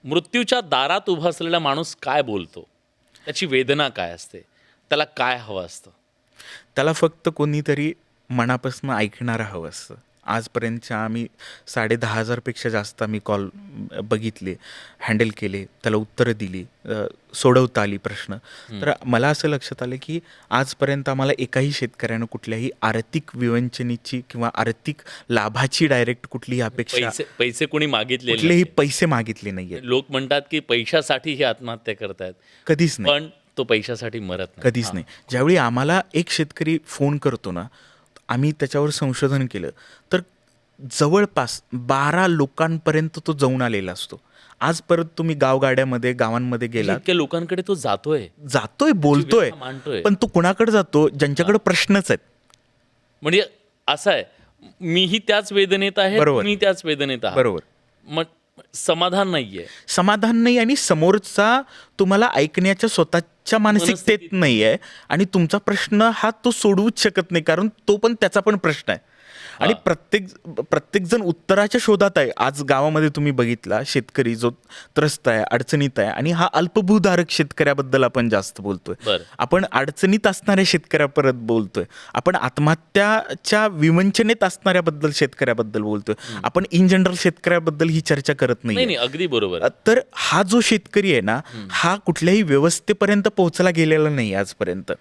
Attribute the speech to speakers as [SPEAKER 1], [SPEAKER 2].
[SPEAKER 1] मृत्यूच्या दारात उभा असलेला माणूस काय बोलतो, त्याची वेदना काय असते, त्याला काय हवं असतं?
[SPEAKER 2] त्याला फक्त कोणीतरी मनापासून ऐकणारं हवं असतं. आजपर्यंतच्या आम्ही 10,500पेक्षा जास्त आम्ही कॉल बघितले, हँडल केले, त्याला उत्तरं दिली, सोडवता आली प्रश्न. तर मला असं लक्षात आलं की आजपर्यंत आम्हाला एकाही शेतकऱ्यानं कुठल्याही आर्थिक विवंचनेची किंवा आर्थिक लाभाची डायरेक्ट कुठलीही अपेक्षा,
[SPEAKER 1] पैसे पैसे कोणी मागितलेले
[SPEAKER 2] कुठलेही
[SPEAKER 1] नाहीत.
[SPEAKER 2] पैसे मागितले नाही आहेत.
[SPEAKER 1] लोक म्हणतात की पैशासाठी हे आत्महत्या करतायत,
[SPEAKER 2] कधीच नाही,
[SPEAKER 1] पण तो पैशासाठी मरत नाही.
[SPEAKER 2] कधीच
[SPEAKER 1] हां.
[SPEAKER 2] नाही. ज्यावेळी आम्हाला एक शेतकरी फोन करतो ना, आम्ही त्याच्यावर संशोधन केलं तर जवळपास 12 लोकांपर्यंत तो जाऊन आलेला असतो. आज परत तुम्ही गावगाड्यामध्ये, गावांमध्ये
[SPEAKER 1] म्हणजे
[SPEAKER 2] गेलात,
[SPEAKER 1] इतक्या लोकांकडे तो जातोय,
[SPEAKER 2] जातोय, बोलतोय,
[SPEAKER 1] व्यथा मांडतोय.
[SPEAKER 2] पण तो कुणाकडे जातो? ज्यांच्याकडे प्रश्नच आहेत.
[SPEAKER 1] म्हणजे असं आहे, मीही त्याच वेदनेत आहे,
[SPEAKER 2] बरोबर.
[SPEAKER 1] तुम्ही त्याच वेदनेत आहात.
[SPEAKER 2] बरोबर.
[SPEAKER 1] मग समाधान नाहीये.
[SPEAKER 2] समाधान नाही आणि समोरचा तुम्हाला ऐकण्याच्या स्वतःच्या मानसिकतेत
[SPEAKER 1] मनस्थितीत
[SPEAKER 2] नाही आहे आणि तुमचा प्रश्न हा तो सोडवूच शकत नाही, कारण तो पण त्याचा पण प्रश्न आहे. आणि प्रत्येक जण उत्तराच्या शोधात आहे. आज गावामध्ये तुम्ही बघितला शेतकरी जो त्रस्त आहे, अडचणीत आहे, आणि हा अल्पभूधारक शेतकऱ्याबद्दल आपण जास्त बोलतोय.
[SPEAKER 1] बरं.
[SPEAKER 2] आपण अडचणीत असणाऱ्या शेतकऱ्यापर्यंत बोलतोय, आपण आत्महत्याच्या विवंचनेत असणाऱ्याबद्दल शेतकऱ्याबद्दल बोलतोय, आपण इन जनरल शेतकऱ्याबद्दल ही चर्चा करत
[SPEAKER 1] नाही
[SPEAKER 2] नाही.
[SPEAKER 1] नाही, अगदी बरोबर.
[SPEAKER 2] तर हा जो शेतकरी आहे ना, हा कुठल्याही व्यवस्थेपर्यंत पोहोचला गेलेला नाही आजपर्यंत.